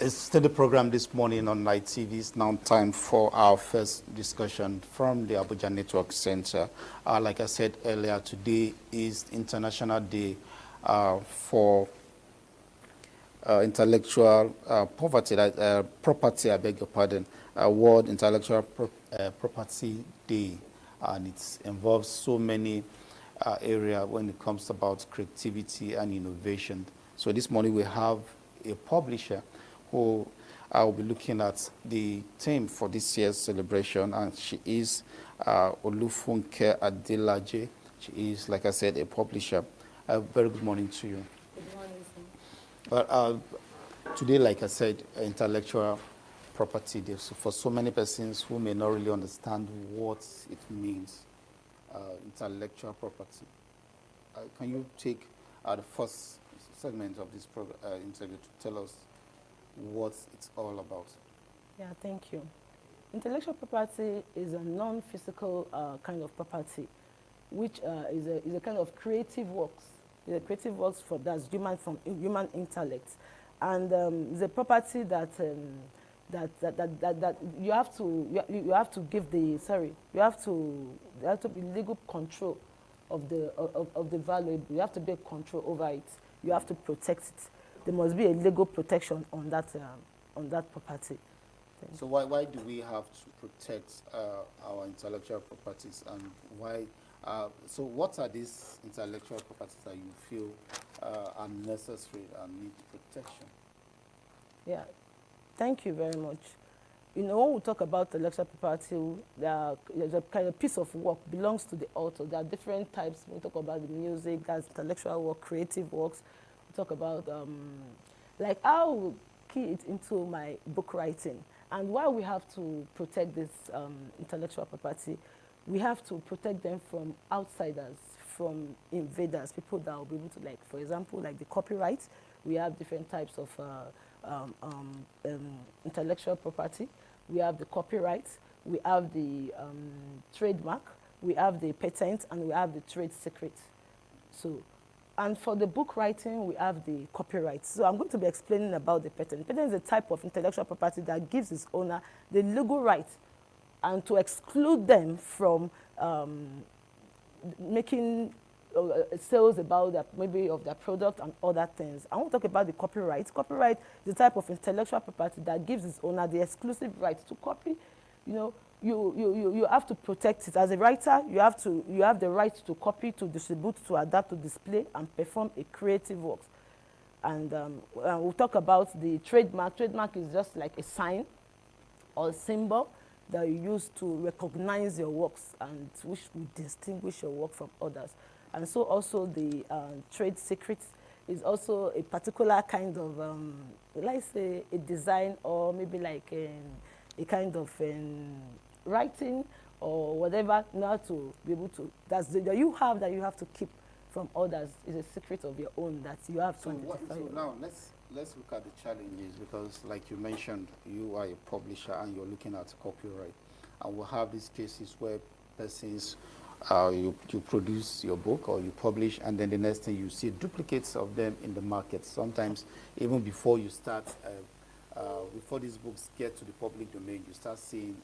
It's still the program this morning on Night TV. It's now time for our first discussion from the Abuja Network Center. Like I said earlier, today is International Day for Intellectual Poverty, Property, I beg your pardon, World Intellectual Property Day. And it involves so many areas when it comes about creativity and innovation. So this morning we have a publisher who I will be looking at the theme for this year's celebration, and she is Olufunke Adelaje. She is, like I said, a publisher. Very good morning to you. Good morning, sir. Well, today, like I said, intellectual property day. So for so many persons who may not really understand what it means, intellectual property. Can you take the first segment of this interview to tell us what it's all about? Yeah, thank you. Intellectual property is a non-physical kind of property, which is a kind of creative works. It's a creative works that's human intellect, and it's a property that you have to give the you have to be legal control of the valuable. You have to be control over it. You have to protect it. There must be a legal protection on that property. So why do we have to protect our intellectual properties, and why? So what are these intellectual properties that you feel are necessary and need protection? Yeah, thank you very much. You know, when we talk about intellectual property, there's a kind of piece of work belongs to the author. There are different types. We talk about the music, that's intellectual work, creative works. Talk about like how we key it into my book writing, and why we have to protect this intellectual property. We have to protect them from outsiders, from invaders, people that will be able to, like, for example, like the copyright. We have different types of intellectual property. We have the copyright, we have the trademark, we have the patent, and we have the trade secret. So. And for the book writing, we have the copyright. So I'm going to be explaining about the patent. Patent is a type of intellectual property that gives its owner the legal right and to exclude them from making sales about maybe of their product and other things. I want to talk about the copyright. Copyright is a type of intellectual property that gives its owner the exclusive right to copy. You know, you have to protect it. As a writer, you have the right to copy, to distribute, to adapt, to display, and perform a creative work. And we'll talk about the trademark. Trademark is just like a sign or symbol that you use to recognize your works and which will distinguish your work from others. And so also the trade secret is also a particular kind of, let's say, a design, or maybe like a kind of writing or whatever, now to be able to, that you have to keep from others, is a secret of your own that you have to identify. So now let's look at the challenges, because like you mentioned, you are a publisher and you're looking at copyright, and we'll have these cases where persons, you produce your book or you publish, and then the next thing you see duplicates of them in the market. Sometimes even before you start, before these books get to the public domain, you start seeing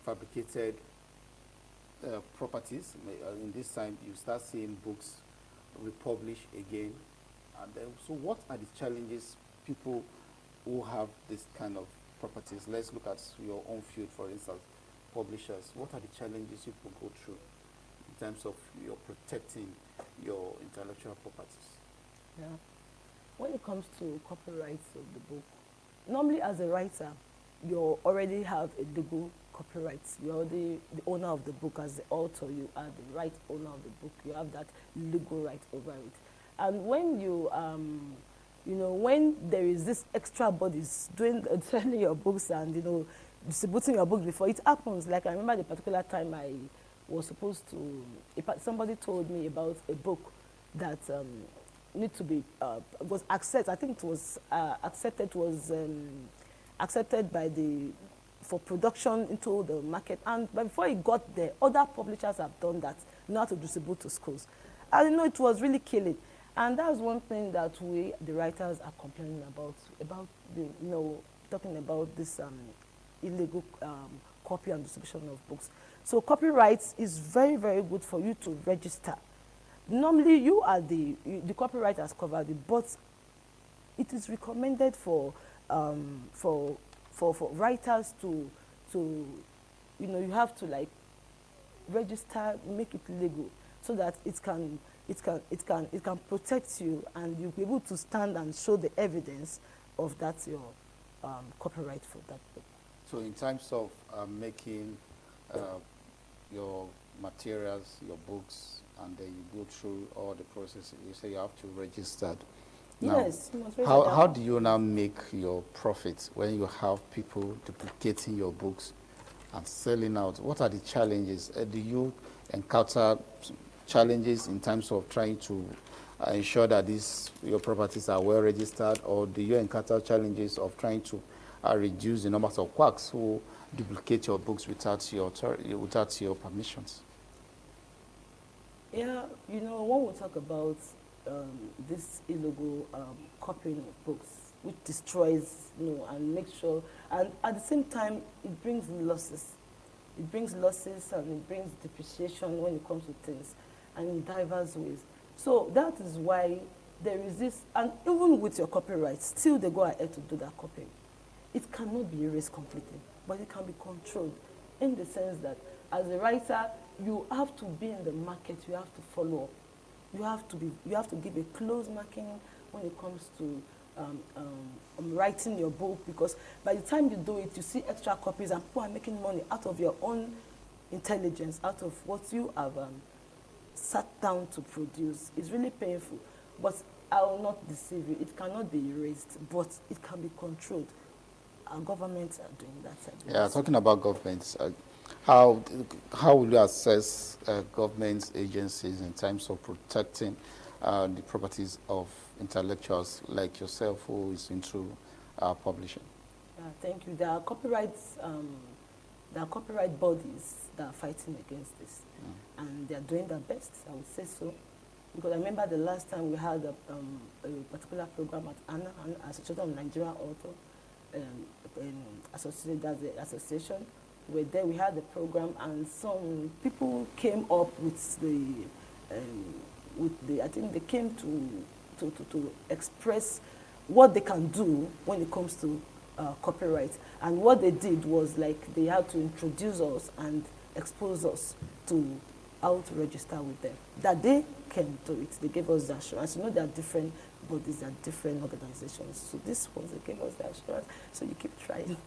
fabricated properties. In this time, you start seeing books republished again. And then, so what are the challenges people who have this kind of properties? Let's look at your own field, for instance, publishers. What are the challenges people go through in terms of your protecting your intellectual properties? Yeah. When it comes to copyrights of the book, normally as a writer, you already have a legal copyright. You're the owner of the book. As the author, you are the right owner of the book. You have that legal right over it. And when you, you know, when there is this extra bodies doing, selling your books and, you know, distributing your book before it happens, like I remember the particular time I was supposed to, somebody told me about a book that need to be, was accepted, I think it was accepted by for production into the market. And but before it got there, other publishers have done that, now to distribute to schools. And you know, it was really killing. And that's one thing that we, the writers, are complaining about the, talking about this illegal copy and distribution of books. So copyright is very, very good for you to register. Normally, you are the copyright has covered it, but it is recommended for writers to you have to like register, make it legal, so that it can protect you, and you'll be able to stand and show the evidence of that your copyright for that book. So in terms of making your materials, your books, and then you go through all the process, you say you have to register. Now, Yes, you must register. how do you now make your profits when you have people duplicating your books and selling out? What are the challenges? Do you encounter challenges in terms of trying to ensure that your properties are well registered, or do you encounter challenges of trying to reduce the numbers of quacks who duplicate your books without your permissions? Yeah, when we talk about this illegal copying of books, which destroys, and makes sure, and at the same time, it brings losses. It brings losses and it brings depreciation when it comes to things, and in diverse ways. So that is why there is this, and even with your copyright, still they go ahead to do that copying. It cannot be erased completely, but it can be controlled in the sense that as a writer, you have to be in the market, you have to follow up. You have to give a close marking when it comes to writing your book, because by the time you do it, you see extra copies and people are making money out of your own intelligence, out of what you have sat down to produce. It's really painful, but I will not deceive you. It cannot be erased, but it can be controlled. Our governments are doing that. Yeah, talking about governments, how will you assess government agencies in terms of protecting the properties of intellectuals like yourself who is into publishing? Thank you. There are copyright bodies that are fighting against this, and they are doing their best, I would say so. Because I remember the last time we had a particular program at ANA, Association of Nigerian Authors, association. We were there, we had the program, and some people came up with I think they came to express what they can do when it comes to copyright. And what they did was like they had to introduce us and expose us to how to register with them, that they can do it. They gave us the assurance. There are different bodies, there are different organizations. So this ones, they gave us the assurance, so you keep trying.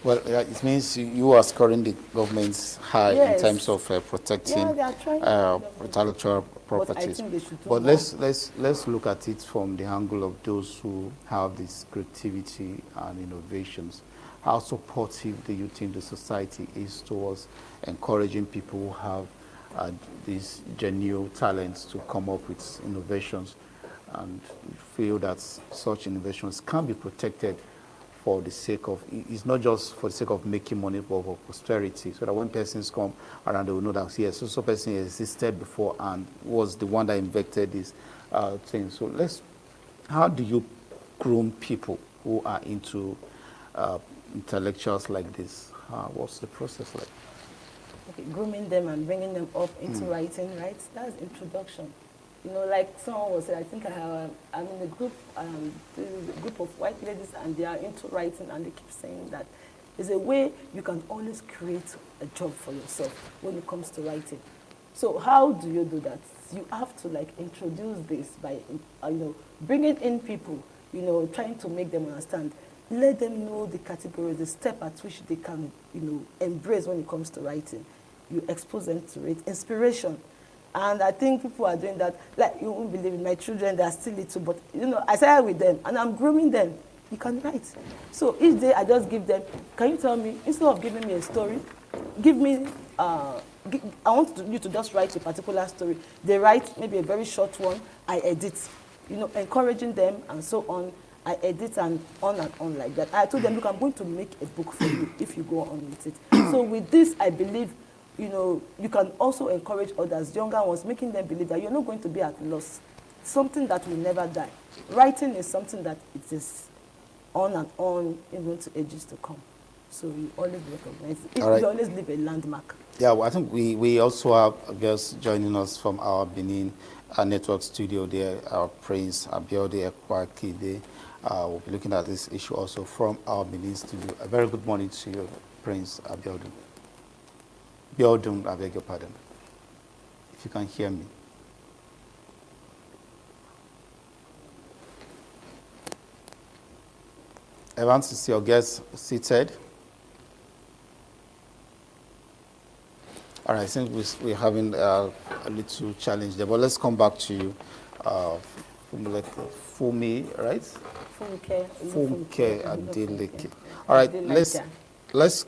Well, it means you are scoring the government's high in terms of protecting intellectual properties. But let's look at it from the angle of those who have this creativity and innovations. How supportive do you think the society is towards encouraging people who have these genuine talents to come up with innovations, and feel that such innovations can be protected for the sake of, it's not just for the sake of making money, but for prosperity, so that when persons come around, they will know that, yes, so person existed before and was the one that invented this thing. So how do you groom people who are into intellectuals like this? What's the process like? Okay, grooming them and bringing them up into writing, right? That's introduction. Like someone was saying, I think I'm in a group of white ladies, and they are into writing, and they keep saying that there's a way you can always create a job for yourself when it comes to writing. So how do you do that? You have to introduce this by, bringing in people, trying to make them understand. Let them know the categories, the step at which they can, embrace when it comes to writing. You expose them to it. Inspiration. And I think people are doing that. Like, you won't believe it, my children, they are still little, but, I started with them, and I'm grooming them. You can write. So each day I just give them, can you tell me, instead of giving me a story, give me, I want you to just write a particular story. They write maybe a very short one, I edit. Encouraging them and so on. I edit and on like that. I told them, look, I'm going to make a book for you if you go on with it. So with this, I believe, you can also encourage others, younger ones, making them believe that you're not going to be at loss something that will never die. Writing is something that it is on and on, even to ages to come. So you always recognize it. All right. You always leave a landmark. Yeah, well, I think we also have guests joining us from our Benin network studio there, our Prince Abiode Ekwakide. We'll be looking at this issue also from our Benin studio. A very good morning to you, Prince Abiodun. Biodun, I beg your pardon. If you can hear me. I want to see your guests seated. All right, I think we're having a little challenge there, but let's come back to you. Fumi, right? Funke Adeleke. All right, let's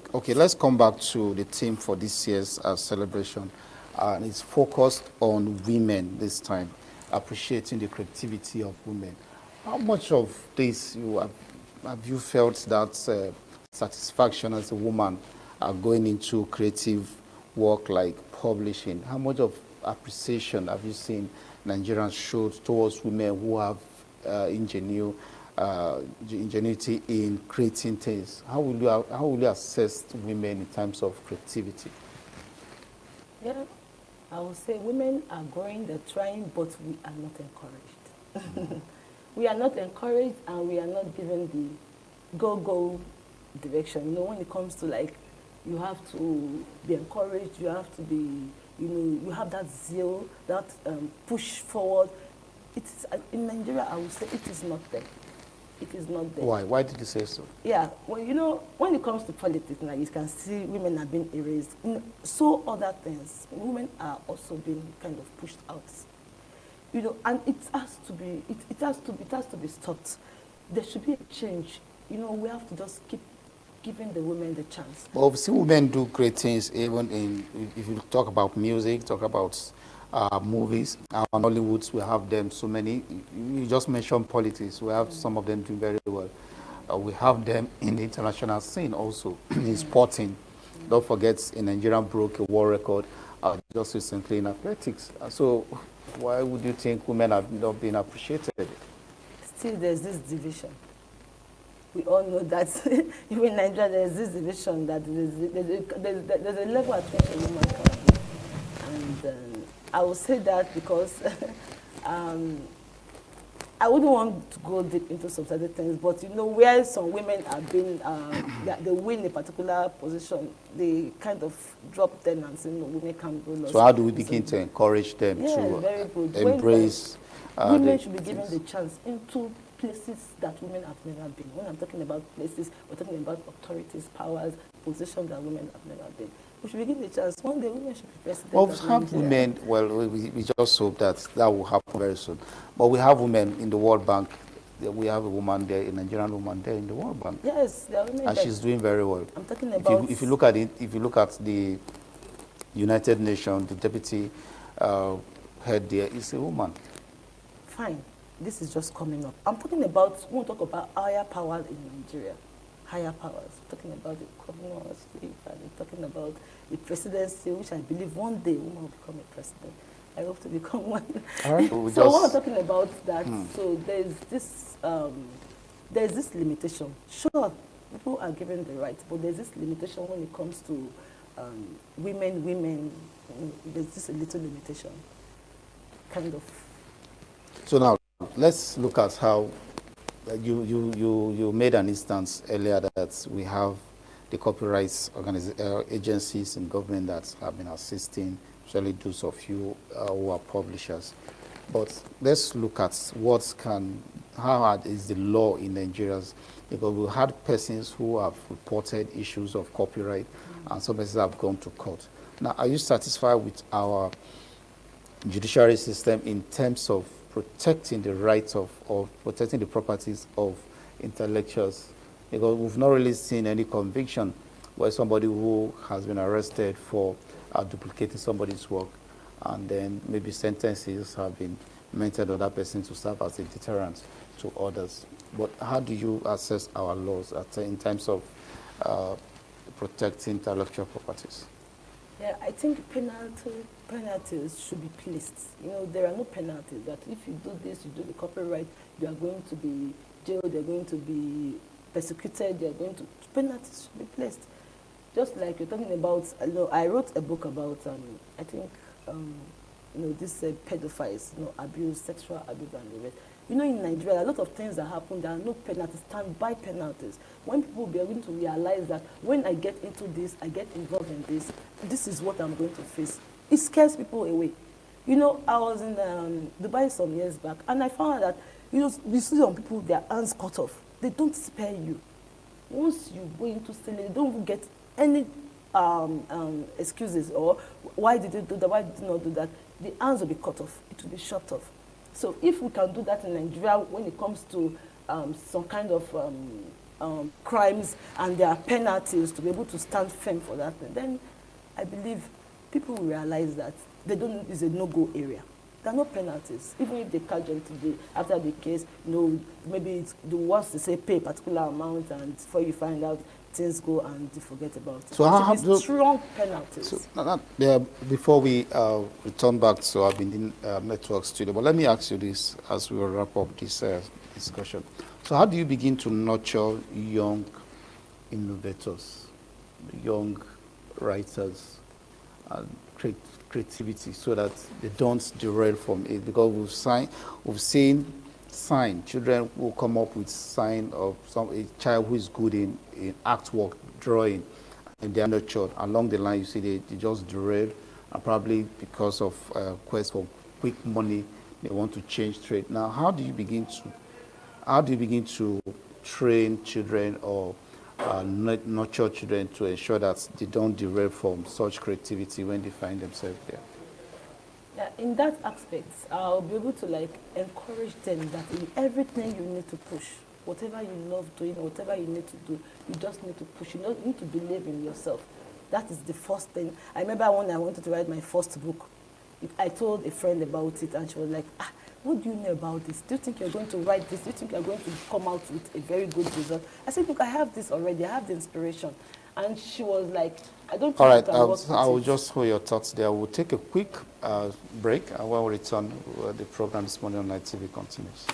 come back to the theme for this year's celebration, and it's focused on women this time, appreciating the creativity of women. How much of this have you felt that satisfaction as a woman going into creative work like publishing? How much of appreciation have you seen Nigerians show towards women who have ingenuity in creating things? How will you assess women in terms of creativity? Yeah, I would say women are growing, they're trying, but we are not encouraged. We are not encouraged, and we are not given the go-go direction. You know, when it comes to, like, you have to be encouraged, you have to be, you have that zeal, that push forward. It's in Nigeria, I would say it is not there. It is not there. Why? Why did you say so? Yeah, well, when it comes to politics now, you can see women are being erased. So other things, women are also being kind of pushed out. And it has to be stopped. There should be a change. We have to just keep giving the women the chance. Well, obviously, women do great things, even if you talk about music, talk about movies. On Hollywood, we have them so many. You just mentioned politics. We have some of them doing very well. We have them in the international scene also, in sporting. Don't forget, in Nigeria broke a world record just recently in athletics. So why would you think women have not been appreciated? Still, there's this division. We all know that even in Nigeria, there's this division that there's a level at which a woman can be. And I will say that because I wouldn't want to go deep into some certain things, but where some women have been, they win a particular position, they kind of drop them and say, no, women can't go. So how do we begin to encourage them to embrace? Women should be given the chance into places that women have never been. When I'm talking about places, we're talking about authorities, powers, positions that women have never been. We should be given the chance. One day women should be president. Well, we have women, we just hope that will happen very soon. But we have women in the World Bank. We have a woman there, a Nigerian woman there in the World Bank. Yes, there are women and there. She's doing very well. I'm talking about... If you look at it, if you look at the United Nations, the deputy head there is a woman. Fine. This is just coming up. I'm talking about, when we talk about higher powers in Nigeria, higher powers. We're talking about the governors, and we're talking about the presidency, which I believe one day a woman will become a president. I hope to become one. All right. So when we're talking about that, so there's this limitation. Sure, people are given the right, but there's this limitation when it comes to women, there's just a little limitation, kind of. So now, let's look at how you made an instance earlier that we have the copyright agencies in government that have been assisting, especially those of you who are publishers. But let's look at how hard is the law in Nigeria, because we had persons who have reported issues of copyright and some persons have gone to court. Now, are you satisfied with our judiciary system in terms of protecting the rights of protecting the properties of intellectuals? Because we've not really seen any conviction where somebody who has been arrested for duplicating somebody's work, and then maybe sentences have been meted on that person to serve as a deterrent to others. But how do you assess our laws in terms of protecting intellectual properties? Yeah, I think penalties should be placed. You know, there are no penalties that if you do this, you do the copyright, you are going to be jailed, you're going to be persecuted, you're going to, penalties should be placed. Just like you're talking about, you know, I wrote a book about, I think, you know, this pedophiles, you know, abuse, sexual abuse and the rest. You know, in Nigeria, a lot of things that happen, there are no penalties, stand-by penalties. When people will be able to realize that when I get into this, I get involved in this, this is what I'm going to face. It scares people away. You know, I was in Dubai some years back, and I found out that, you know, you see some people, their hands cut off. They don't spare you. Once you go into stealing, you don't get any excuses or why did you do that, why did you not do that. The hands will be cut off, it will be shot off. So if we can do that in Nigeria when it comes to some kind of crimes and there are penalties to be able to stand firm for that, then I believe people will realize that they don't, it's a no-go area. There are no penalties. Even if they catch them today, after the case, you know, maybe it's the worst to say pay a particular amount and before you find out, things go and you forget about it. So how There should be strong penalties. So, before we return back to our Benin Network studio, but let me ask you this as we will wrap up this discussion. So how do you begin to nurture young innovators, young writers, and creativity so that they don't derail from it? Because we've seen children will come up with sign of a child who is good in artwork, drawing, and they are nurtured. Along the line, you see they just derail, and probably because of quest for quick money, they want to change trade. Now, how do you begin to train children or nurture children to ensure that they don't derail from such creativity when they find themselves there? Yeah, in that aspect, I'll be able to like encourage them that in everything you need to push, whatever you love doing, whatever you need to do, you just need to push. You need to believe in yourself. That is the first thing. I remember when I wanted to write my first book, I told a friend about it, and she was like, what do you know about this? Do you think you're going to write this? Do you think you're going to come out with a very good result? I said, look, I have this already. I have the inspiration. And she was like, I don't think All right, you can work with I will it. just hold your thoughts there. We'll take a quick break, and when we return, the program this morning on Night TV continues.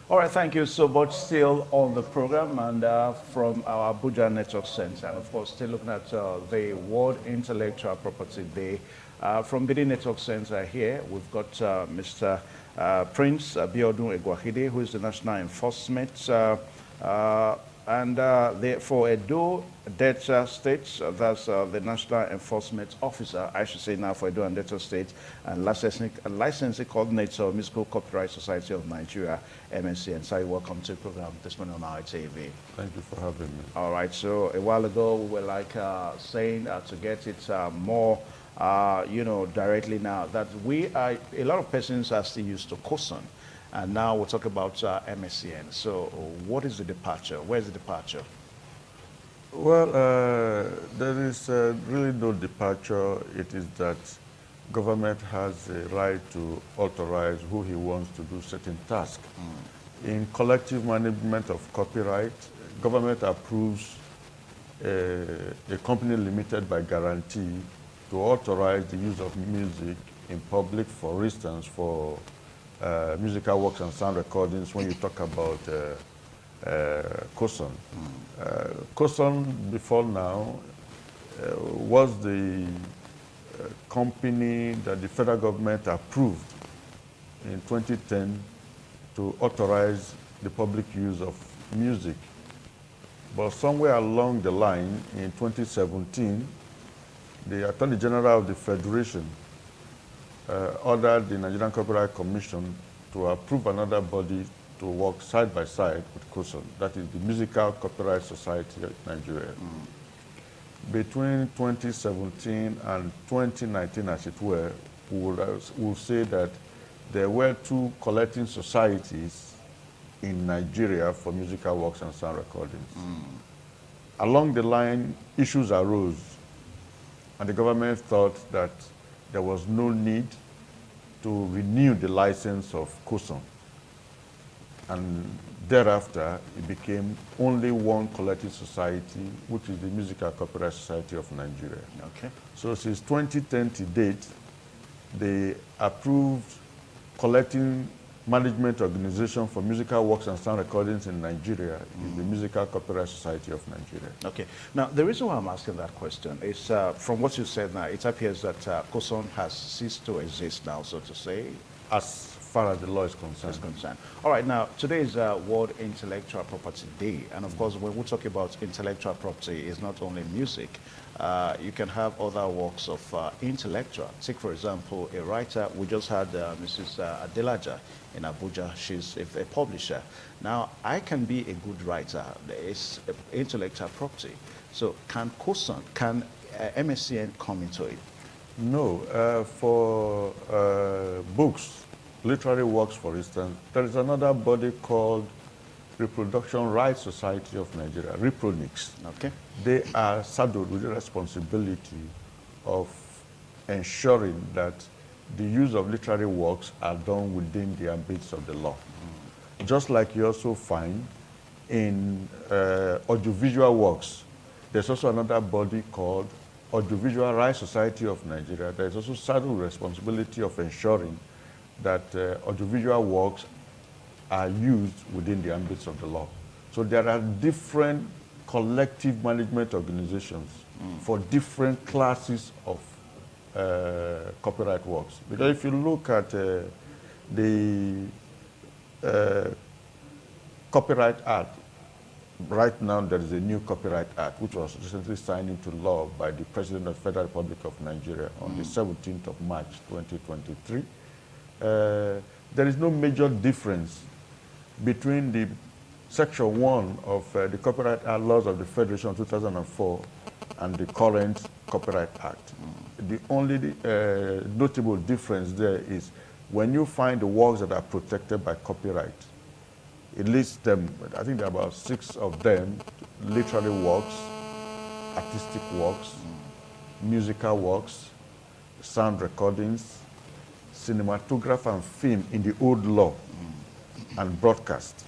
All right, thank you so much. Still on the program and from our Abuja Network Center. And of course, still looking at the World Intellectual Property Day. From Benin Network Center here, we've got Mr. Prince Abiodun Egwahide, who is the National Enforcement for Edo Delta State, that's the National Enforcement Officer, I should say now, for Edo and Delta State, and licensing coordinator of Musical Copyright Society of Nigeria, MSCN. So welcome to the program this morning on ITV. Thank you for having me. All right, so a while ago we were like saying to get it more, you know, directly now, that a lot of persons are still used to COSON. And now we'll talk about MSCN. So what is the departure? Where's the departure? Well, there is really no departure. It is that government has a right to authorize who he wants to do certain tasks. In collective management of copyright, government approves a company limited by guarantee to authorize the use of music in public, for instance, for musical works and sound recordings when you talk about COSON. COSON before now was the company that the federal government approved in 2010 to authorize the public use of music. But somewhere along the line in 2017, the Attorney General of the Federation ordered the Nigerian Copyright Commission to approve another body to work side by side with COSON, that is the Musical Copyright Society of Nigeria. Between 2017 and 2019, as it were, we'll say that there were two collecting societies in Nigeria for musical works and sound recordings. Along the line, issues arose, and the government thought that there was no need to renew the license of COSON. And Thereafter, it became only one collective society, which is the Musical Copyright Society of Nigeria. Okay. So since 2010 to date, the approved collecting management organization for musical works and sound recordings in Nigeria is the Musical Copyright Society of Nigeria. Okay. Now, the reason why I'm asking that question is from what you said now, it appears that COSON has ceased to exist now, so to say. As far as the law is concerned. All right, now, today is World Intellectual Property Day. And of course, when we talk about intellectual property, it's not only music. You can have other works of intellectual. Take, for example, a writer. We just had Mrs. Adelaja in Abuja. She's a publisher. Now, I can be a good writer. It's intellectual property. So can COSON, can MSCN come into it? No, for books, literary works, for instance, there is another body called Reproduction Rights Society of Nigeria, REPRONIX. Okay. They are saddled with the responsibility of ensuring that the use of literary works are done within the ambits of the law. Just like you also find in audiovisual works, there's also another body called Audiovisual Rights Society of Nigeria. There is also saddled responsibility of ensuring that audiovisual works are used within the ambits of the law. So there are different collective management organizations for different classes of copyright works. Because if you look at the Copyright Act, right now there is a new Copyright Act which was recently signed into law by the President of the Federal Republic of Nigeria on the 17th of March 2023. There is no major difference between the Section 1 of the Copyright Act laws of the Federation of 2004 and the current Copyright Act. The only notable difference there is when you find the works that are protected by copyright, it lists them, I think there are about 6 of them, literary works, artistic works, musical works, sound recordings, cinematograph and film in the old law, and broadcast.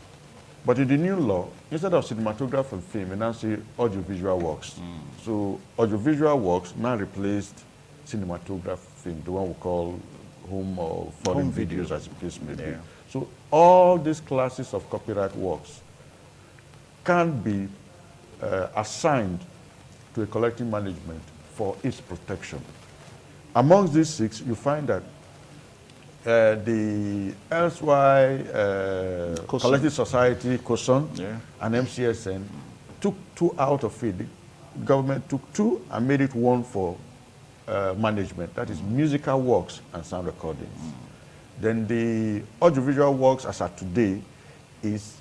But in the new law, instead of cinematograph and film, we now say audiovisual works. So audiovisual works now replaced cinematograph film, the one we call home or foreign videos, as the case may be. So all these classes of copyright works can be assigned to a collective management for its protection. Amongst these 6, you find that the LSY Collective Society, COSON, and MCSN took 2 out of it. The government took 2 and made it 1 for management. That is musical works and sound recordings. Then the audiovisual works, as at today, is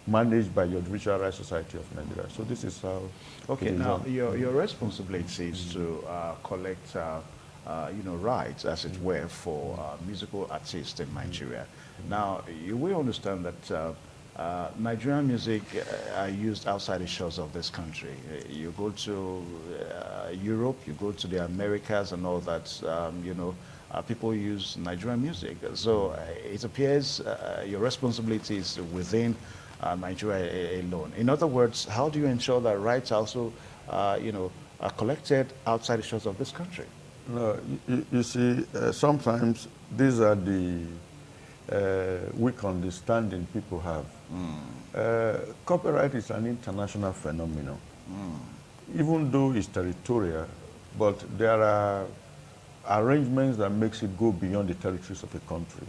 managed by the Audiovisual Rights Society of Nigeria. So this is how. Okay, now your responsibility is to collect rights, as it were, for musical artists in Nigeria. Now, you will understand that Nigerian music are used outside the shores of this country. You go to Europe, you go to the Americas and all that, people use Nigerian music. So it appears your responsibility is within Nigeria alone. In other words, how do you ensure that rights also, are collected outside the shores of this country? No, you see, sometimes these are the weak understanding people have. Copyright is an international phenomenon. Even though it's territorial, but there are arrangements that makes it go beyond the territories of a country.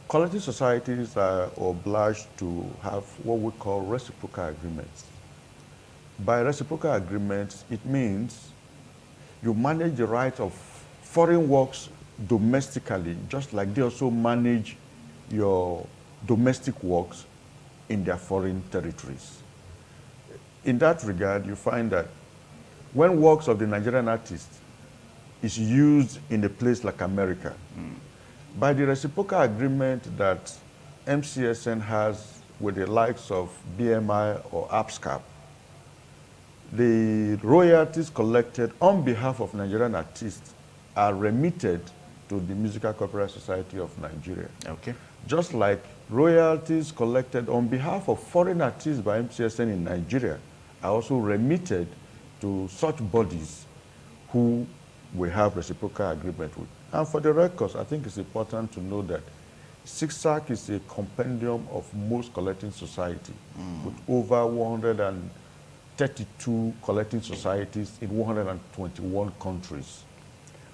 Collective societies are obliged to have what we call reciprocal agreements. By reciprocal agreements, it means you manage the right of foreign works domestically, just like they also manage your domestic works in their foreign territories. In that regard, you find that when works of the Nigerian artist is used in a place like America, by the reciprocal agreement that MCSN has with the likes of BMI or APSCAP, the royalties collected on behalf of Nigerian artists are remitted to the Musical Copyright Society of Nigeria. Okay. just like royalties collected on behalf of foreign artists by MCSN in Nigeria are also remitted to such bodies who we have reciprocal agreement with. And for the records, I think it's important to know that SIGSAC is a compendium of most collecting society with over 132 collecting societies in 121 countries.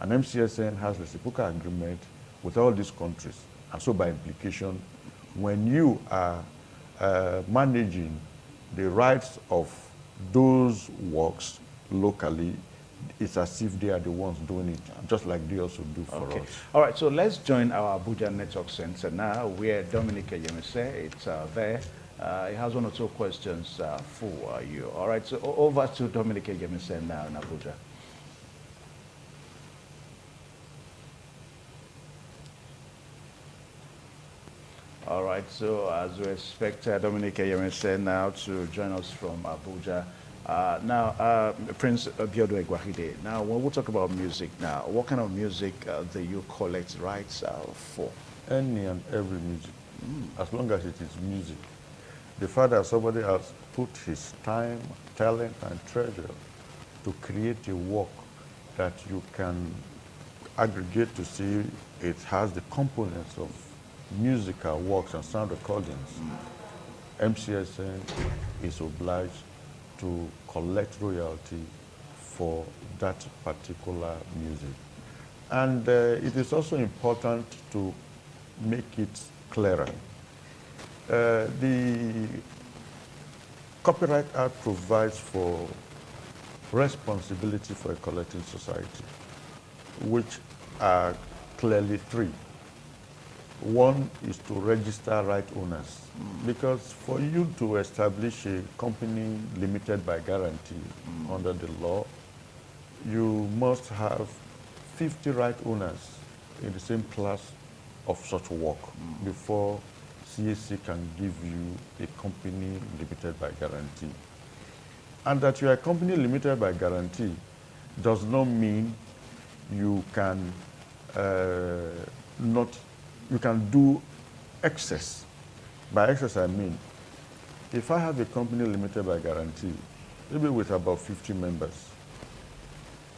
And MCSN has reciprocal agreement with all these countries. And so by implication, when you are managing the rights of those works locally, it's as if they are the ones doing it, just like they also do for us. All right, so let's join our Abuja Network Center now, where Dominic Eyemise, it's there. He has one or two questions for you. All right, so over to Dominic Eyemise now in Abuja. All right, so as we expect Dominic Eyemise now to join us from Abuja. Now, Prince Biodo Egwahide, now when we talk about music now, what kind of music do you collect rights for? Any and every music, as long as it is music. The fact that somebody has put his time, talent, and treasure to create a work that you can aggregate to see it has the components of musical works and sound recordings, MCSN is obliged to collect royalty for that particular music. And it is also important to make it clearer. The Copyright Act provides for responsibility for a collecting society, which are clearly three. One is to register right owners, because for you to establish a company limited by guarantee under the law, you must have 50 right owners in the same class of such work before CAC can give you a company limited by guarantee. And that you are a company limited by guarantee does not mean you can you can do excess. By excess, I mean, if I have a company limited by guarantee, maybe with about 50 members,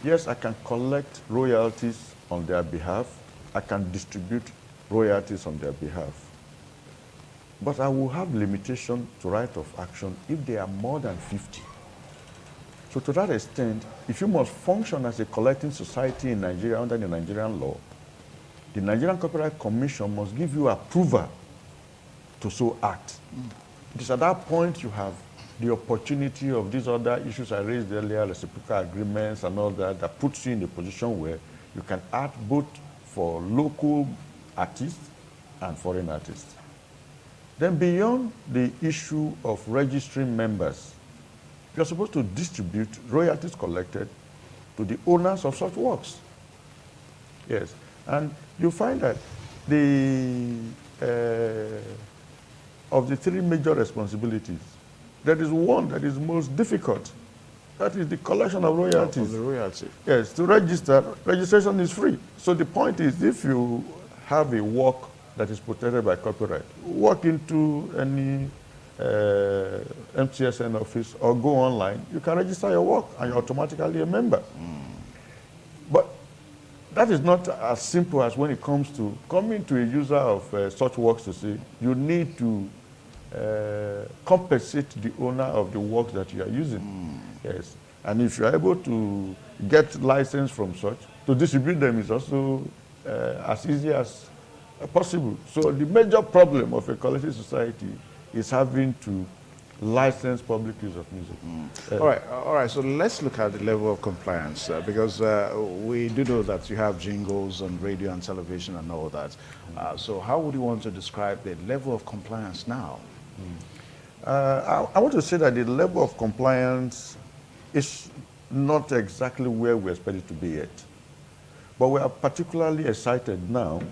yes, I can collect royalties on their behalf. I can distribute royalties on their behalf. But I will have limitation to right of action if they are more than 50. So to that extent, if you must function as a collecting society in Nigeria under the Nigerian law, the Nigerian Copyright Commission must give you approval to so act. It is at that point you have the opportunity of these other issues I raised earlier, reciprocal agreements and all that, that puts you in a position where you can act both for local artists and foreign artists. Then beyond the issue of registering members, you're supposed to distribute royalties collected to the owners of such works. Yes, and you find that of the three major responsibilities, there is one that is most difficult. That is the collection of royalties. Of the royalty. Yes, to register, registration is free. So the point is, if you have a work that is protected by copyright, walk into any MCSN office or go online, you can register your work and you're automatically a member. But that is not as simple as when it comes to coming to a user of such works to say, you need to compensate the owner of the works that you are using. Yes. And if you are able to get license from such, to distribute them is also as easy as possible. So the major problem of a collecting society is having to license public use of music. All right. So let's look at the level of compliance because we do know that you have jingles on radio and television and all that. So how would you want to describe the level of compliance now? I want to say that the level of compliance is not exactly where we expect it to be yet. But we are particularly excited now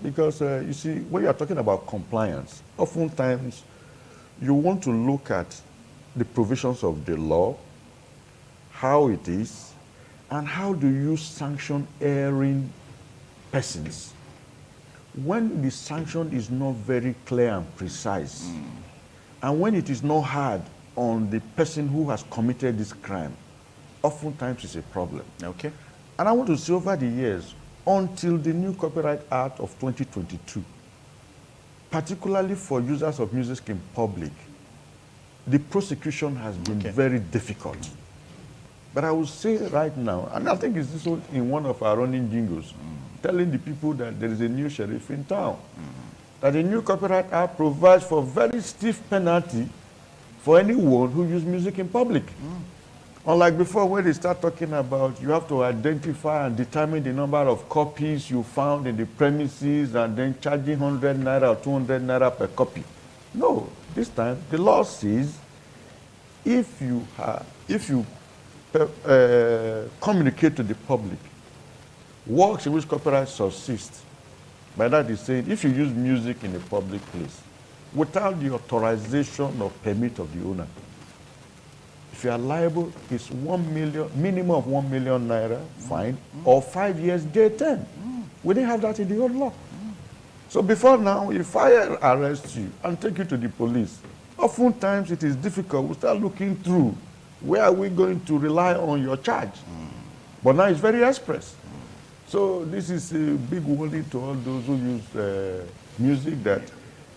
because, you see, when you are talking about compliance, oftentimes you want to look at the provisions of the law, how it is, and how do you sanction erring persons when the sanction is not very clear and precise, and when it is not hard on the person who has committed this crime, oftentimes it's a problem. Okay. And I want to say over the years, until the new Copyright Act of 2022, particularly for users of music in public, the prosecution has been very difficult. But I will say right now, and I think it's this one in one of our running jingles, telling the people that there is a new sheriff in town, that the new Copyright Act provides for very stiff penalty for anyone who uses music in public. Unlike before, where they start talking about you have to identify and determine the number of copies you found in the premises and then charging 100 naira or 200 naira per copy. No, this time the law says if you communicate to the public works in which copyright subsists, by that is saying if you use music in a public place without the authorization or permit of the owner, if you are liable, it's 1 million, minimum of 1 million naira fine or 5 years jail term. We didn't have that in the old law. So before now, if I arrest you and take you to the police, oftentimes it is difficult. We start looking through where are we going to rely on your charge. But now it's very express. So this is a big warning to all those who use music that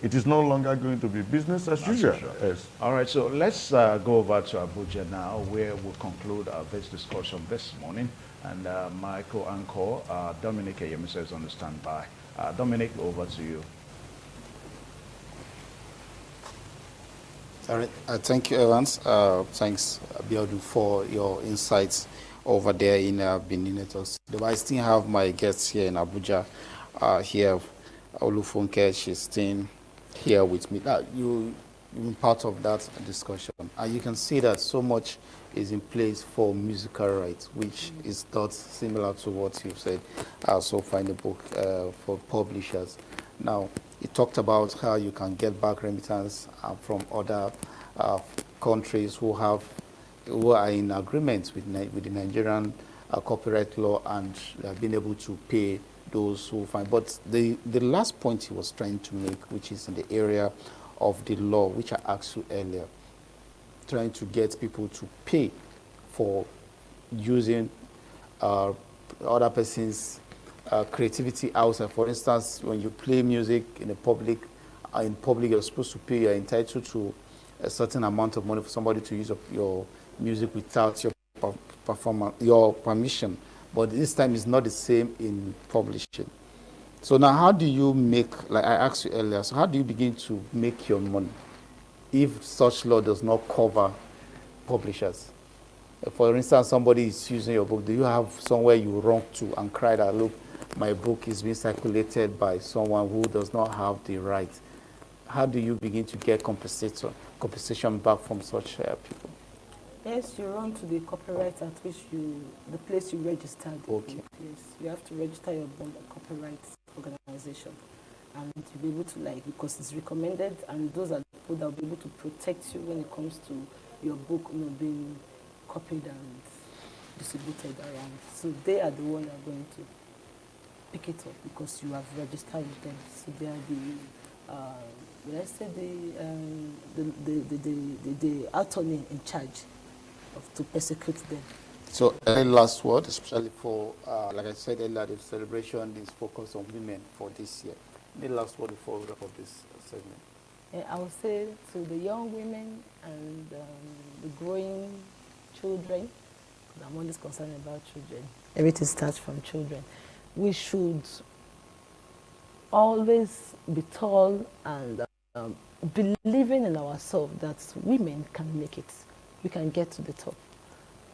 it is no longer going to be business as usual. Yes. All right, so let's go over to Abuja now, where we'll conclude this discussion this morning. And my co-anchor, Dominic Ayemisa, is on the standby. Dominic, over to you. All right. Thank you, Evans. Thanks, Abiodun, for your insights over there in Benin. I still have my guests here in Abuja. Here, Olufunke, she's staying here with me. You've been part of that discussion. And you can see that so much is in place for musical rights, which is not similar to what you've said so far in the book for publishers. Now, it talked about how you can get back remittance from other countries who are in agreement with the Nigerian copyright law, and they have been able to pay those who find. But the last point he was trying to make, which is in the area of the law, which I asked you earlier, trying to get people to pay for using other person's creativity outside. For instance, when you play music in public, you're supposed to pay. You're entitled to a certain amount of money for somebody to use your music without your permission. But this time it's not the same in publishing. So now, how do you make, like I asked you earlier, so how do you begin to make your money if such law does not cover publishers? For instance, somebody is using your book. Do you have somewhere you run to and cry that, look, my book is being circulated by someone who does not have the right? How do you begin to get compensation back from such people? Yes, you run to the copyright at which the place you registered. Okay. Yes, you have to register your copyright organization, and to be able to, because it's recommended, and those are the people that will be able to protect you when it comes to your book, being copied and distributed around. So they are the ones that are going to pick it up because you have registered with them. So they are the attorney in charge to persecute them. So any last word, especially for, like I said earlier, the celebration is focused on women for this year. Any last word before we wrap up this segment? I would say to the young women and the growing children, I'm always concerned about children. Everything starts from children. We should always be tall and believing in ourselves that women can make it. We can get to the top.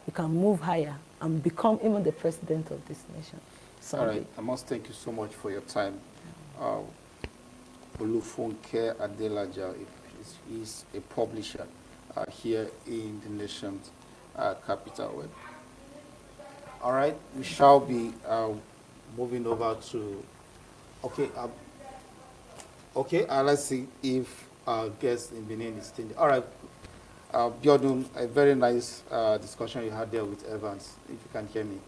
We can move higher and become even the president of this nation someday. All right. I must thank you so much for your time. Olufunke Adelaja is a publisher here in the nation's capital. All right. We shall be moving over to... Okay, let's see if our guest in Benin is still there. All right. Biodun, a very nice discussion you had there with Evans, if you can hear me.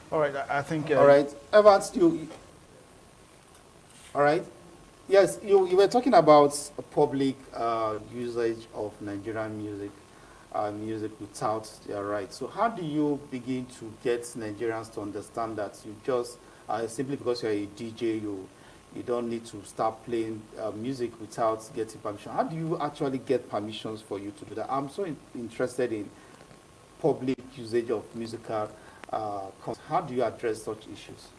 All right, I think... All right, Evans, all right. Yes, you were talking about public usage of Nigerian music without their rights. So how do you begin to get Nigerians to understand that you just, simply because you're a DJ, you don't need to start playing music without getting permission? How do you actually get permissions for you to do that? I'm so interested in public usage of musical content. How do you address such issues?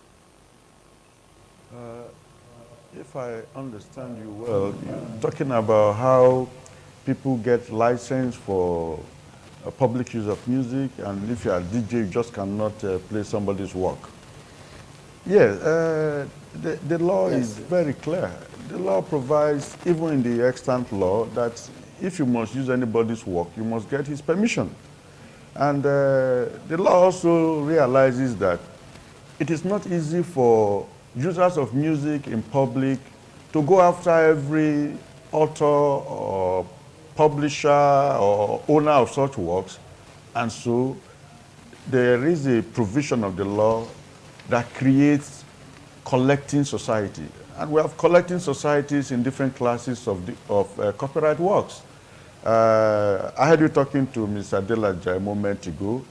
If I understand you well, you're talking about how people get license for public use of music, and if you're a DJ, you just cannot play somebody's work. Yes, the law Yes. is very clear. The law provides, even in the extant law, that if you must use anybody's work, you must get his permission. And the law also realizes that it is not easy for users of music in public to go after every author or publisher or owner of such works. And so there is a provision of the law that creates collecting society. And we have collecting societies in different classes of copyright works. I heard you talking to Mr. Adelaja a moment ago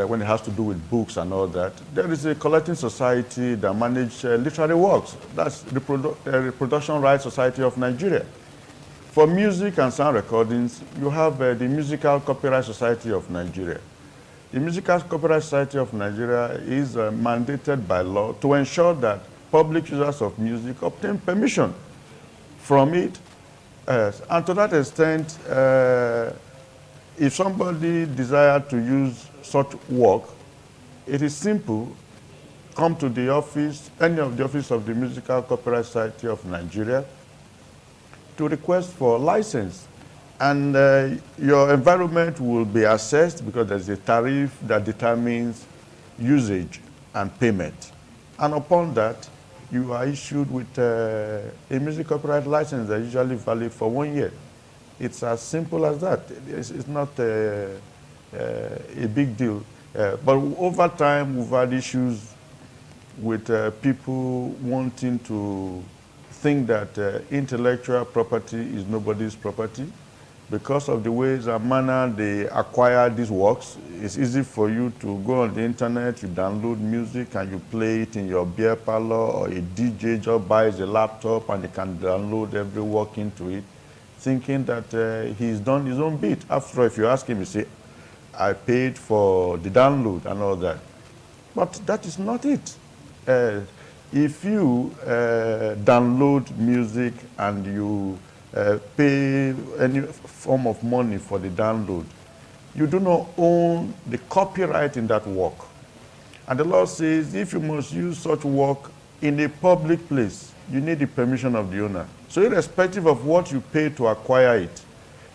when it has to do with books and all that. There is a collecting society that manages literary works. That's the Reproduction Rights Society of Nigeria. For music and sound recordings, you have the Musical Copyright Society of Nigeria. The Musical Copyright Society of Nigeria is mandated by law to ensure that public users of music obtain permission from it. And to that extent, if somebody desires to use such work, it is simple. Come to the office, any of the office of the Musical Copyright Society of Nigeria, to request for license. And your environment will be assessed because there's a tariff that determines usage and payment. And upon that, you are issued with a music copyright license that is usually valid for 1 year. It's as simple as that. It's not a big deal. But over time, we've had issues with people wanting to think that intellectual property is nobody's property. Because of the ways and manner they acquire these works, it's easy for you to go on the internet, you download music and you play it in your beer parlor, or a DJ just buys a laptop and he can download every work into it, thinking that he's done his own bit. After all, if you ask him, you say, I paid for the download and all that. But that is not it. If you download music and you pay any form of money for the download, you do not own the copyright in that work. And the law says if you must use such work in a public place, you need the permission of the owner. So irrespective of what you pay to acquire it,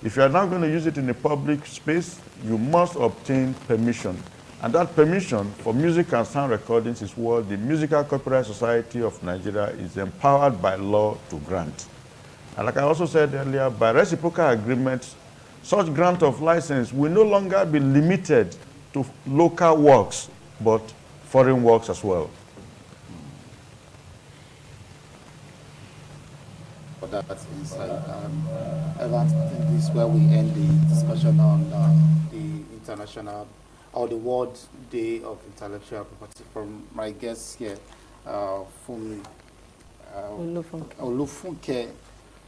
if you are not going to use it in a public space, you must obtain permission. And that permission for music and sound recordings is what the Musical Copyright Society of Nigeria is empowered by law to grant. And like I also said earlier, by reciprocal agreement, such grant of license will no longer be limited to local works, but foreign works as well. For that insight, Evans, I think this is where we end the discussion on the international or the World Day of Intellectual Property. From my guests here, from Olufunke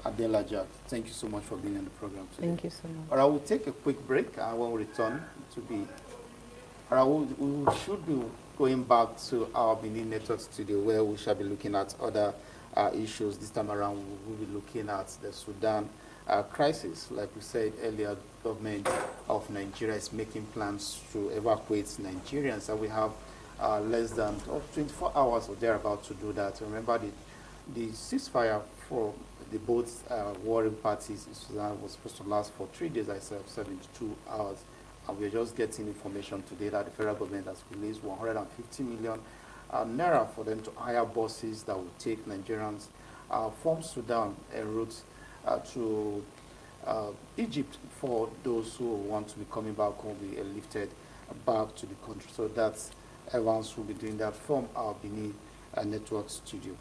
Adelaja. Thank you so much for being on the program today. Thank you so much. All right, we'll take a quick break, and when we return, we should be going back to our Benin Network studio, where we shall be looking at other issues. This time around, we will be looking at the Sudan crisis. Like we said earlier, government of Nigeria is making plans to evacuate Nigerians, and we have less than 24 hours or thereabout to do that. Remember, the ceasefire for the both warring parties in Sudan was supposed to last for 3 days, I said 72 hours. And we're just getting information today that the federal government has released 150 million naira for them to hire buses that will take Nigerians from Sudan en route to Egypt for those who want to be coming back, will be lifted back to the country. So that's Evans will be doing that from our Benin Network studio.